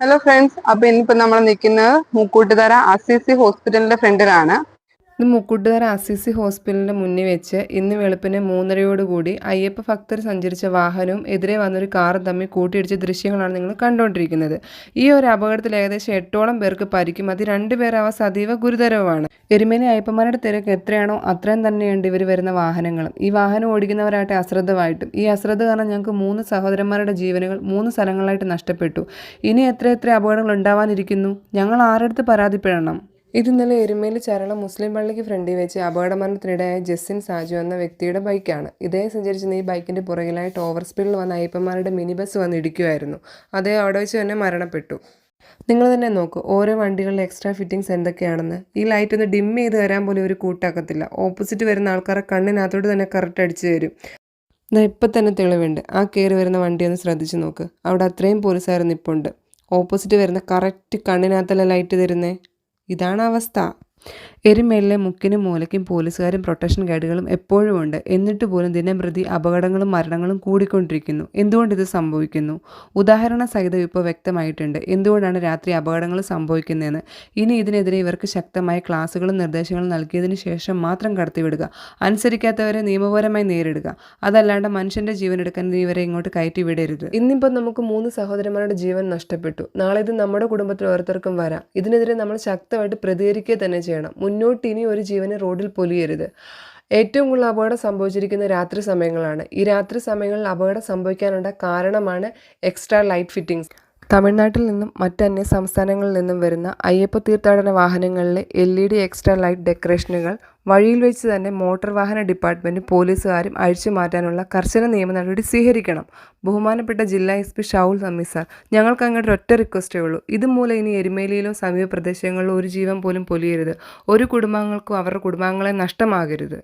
Hello friends, അപ്പൊ ഇന്നിപ്പോ നമ്മൾ നിൽക്കുന്നത് മുക്കൂട്ടുതറ അസിസി ഹോസ്പിറ്റലിന്റെ ഫ്രണ്ടിലാണ്. ഇത് മുക്കൂട്ടുതറ അസിസി ഹോസ്പിറ്റലിന്റെ മുന്നിൽ വെച്ച് ഇന്ന് വെളുപ്പിന് 3:30 അയ്യപ്പ ഭക്തർ സഞ്ചരിച്ച വാഹനവും എതിരെ വന്നൊരു കാറും തമ്മിൽ കൂട്ടിയിടിച്ച ദൃശ്യങ്ങളാണ് നിങ്ങൾ കണ്ടുകൊണ്ടിരിക്കുന്നത്. ഈ ഒരു അപകടത്തിൽ ഏകദേശം 8ഓളം പേർക്ക് പരിക്കും. അത് 2 പേർ അവസ്ഥ അതീവ ഗുരുതരവുമാണ്. എരുമേലി അയ്യപ്പന്മാരുടെ തിരക്ക് എത്രയാണോ അത്രയും തന്നെയുണ്ട് ഇവർ വരുന്ന വാഹനങ്ങളും. ഈ വാഹനം ഓടിക്കുന്നവരായിട്ട് അശ്രദ്ധമായിട്ടും. ഈ അശ്രദ്ധ കാരണം ഞങ്ങൾക്ക് 3 സഹോദരന്മാരുടെ ജീവനുകൾ 3 സ്ഥലങ്ങളായിട്ട് നഷ്ടപ്പെട്ടു. ഇനി എത്ര അപകടങ്ങൾ ഉണ്ടാവാനിരിക്കുന്നു. ഞങ്ങൾ ആരടുത്ത് പരാതിപ്പെടണം? ഇത് ഇന്നലെ എരുമേലി ചരള മുസ്ലിം പള്ളിക്ക് ഫ്രണ്ടിൽ വെച്ച് അപകടമരണത്തിനിടയായ ജസ്സിൻ സാജു എന്ന വ്യക്തിയുടെ ബൈക്കാണ്. ഇദ്ദേഹം സഞ്ചരിച്ചിരുന്ന ഈ ബൈക്കിന്റെ പുറകിലായിട്ട് ഓവർ സ്പീഡിൽ വന്ന അയ്യപ്പന്മാരുടെ മിനി ബസ് വന്ന് ഇടിക്കുമായിരുന്നു. അദ്ദേഹം അവിടെ വെച്ച് തന്നെ മരണപ്പെട്ടു. നിങ്ങൾ തന്നെ നോക്കൂ ഓരോ വണ്ടികളിലെ എക്സ്ട്രാ ഫിറ്റിങ്സ് എന്തൊക്കെയാണെന്ന്. ഈ ലൈറ്റ് ഒന്ന് ഡിം ചെയ്ത് വരാൻ പോലും ഒരു കൂട്ടാക്കത്തില്ല. ഓപ്പോസിറ്റ് വരുന്ന ആൾക്കാരെ കണ്ണിനകത്തോട്ട് തന്നെ കറക്റ്റ് അടിച്ചു തരും. ഇപ്പം തന്നെ തെളിവുണ്ട്. ആ കയറി വരുന്ന വണ്ടി ഒന്ന് ശ്രദ്ധിച്ച് നോക്ക്. അവിടെ അത്രയും പോലീസുകാർ നിൽപ്പുണ്ട്. ഓപ്പോസിറ്റ് വരുന്ന കറക്റ്റ് കണ്ണിനകത്തല്ല ലൈറ്റ് തരുന്നേ. ഇതാണ് അവസ്ഥ. എരുമേലിലെ മുക്കിനും മൂലയ്ക്കും പോലീസുകാരും പ്രൊട്ടക്ഷൻ ഗൈഡുകളും എപ്പോഴും ഉണ്ട്. എന്നിട്ട് പോലും ദിനംപ്രതി അപകടങ്ങളും മരണങ്ങളും കൂടിക്കൊണ്ടിരിക്കുന്നു. എന്തുകൊണ്ട് ഇത് സംഭവിക്കുന്നു? ഉദാഹരണ സഹിതം ഇപ്പോൾ വ്യക്തമായിട്ടുണ്ട് എന്തുകൊണ്ടാണ് രാത്രി അപകടങ്ങൾ സംഭവിക്കുന്നതെന്ന്. ഇനി ഇതിനെതിരെ ഇവർക്ക് ശക്തമായ ക്ലാസുകളും നിർദ്ദേശങ്ങളും നൽകിയതിനു ശേഷം മാത്രം കടത്തിവിടുക. അനുസരിക്കാത്തവരെ നിയമപരമായി നേരിടുക. അതല്ലാണ്ട് മനുഷ്യന്റെ ജീവൻ എടുക്കാൻ ഇവരെ ഇങ്ങോട്ട് കയറ്റി വിടരുത്. ഇന്നിപ്പോൾ നമുക്ക് 3 സഹോദരന്മാരുടെ ജീവൻ നഷ്ടപ്പെട്ടു. നാളെ ഇത് നമ്മുടെ കുടുംബത്തിൽ ഓരോരുത്തർക്കും വരാം. ഇതിനെതിരെ നമ്മൾ ശക്തമായിട്ട് പ്രതികരിക്കുക തന്നെ ചെയ്യണം. മുന്നോട്ട് ഇനി ഒരു ജീവനെ റോഡിൽ പൊലിയരുത്. ഏറ്റവും കൂടുതൽ അപകടം സംഭവിച്ചിരിക്കുന്ന രാത്രി സമയങ്ങളാണ്. ഈ രാത്രി സമയങ്ങളിൽ അപകടം സംഭവിക്കാനുള്ള കാരണമാണ് എക്സ്ട്രാ ലൈറ്റ് ഫിറ്റിംഗ്സ്. തമിഴ്നാട്ടിൽ നിന്നും മറ്റ് അന്യ സംസ്ഥാനങ്ങളിൽ നിന്നും വരുന്ന അയ്യപ്പ തീർത്ഥാടന വാഹനങ്ങളിലെ LED എക്സ്ട്രാ ലൈറ്റ് ഡെക്കറേഷനുകൾ വഴിയിൽ വെച്ച് തന്നെ മോട്ടോർ വാഹന ഡിപ്പാർട്ട്മെൻറ്റും പോലീസുകാരും അഴിച്ചു മാറ്റാനുള്ള കർശന നിയമ നടപടി സ്വീകരിക്കണം. ബഹുമാനപ്പെട്ട ജില്ലാ SP ഷൗൽ സമീസാർ, ഞങ്ങൾക്ക് അങ്ങോട്ട് ഒറ്റ റിക്വസ്റ്റേ ഉള്ളൂ. ഇതുമൂലം ഇനി എരുമേലിയിലോ സമീപ പ്രദേശങ്ങളിലോ ഒരു ജീവൻ പോലും പൊലിയരുത്. ഒരു കുടുംബാംഗങ്ങൾക്കും അവരുടെ കുടുംബാംഗങ്ങളെ നഷ്ടമാകരുത്.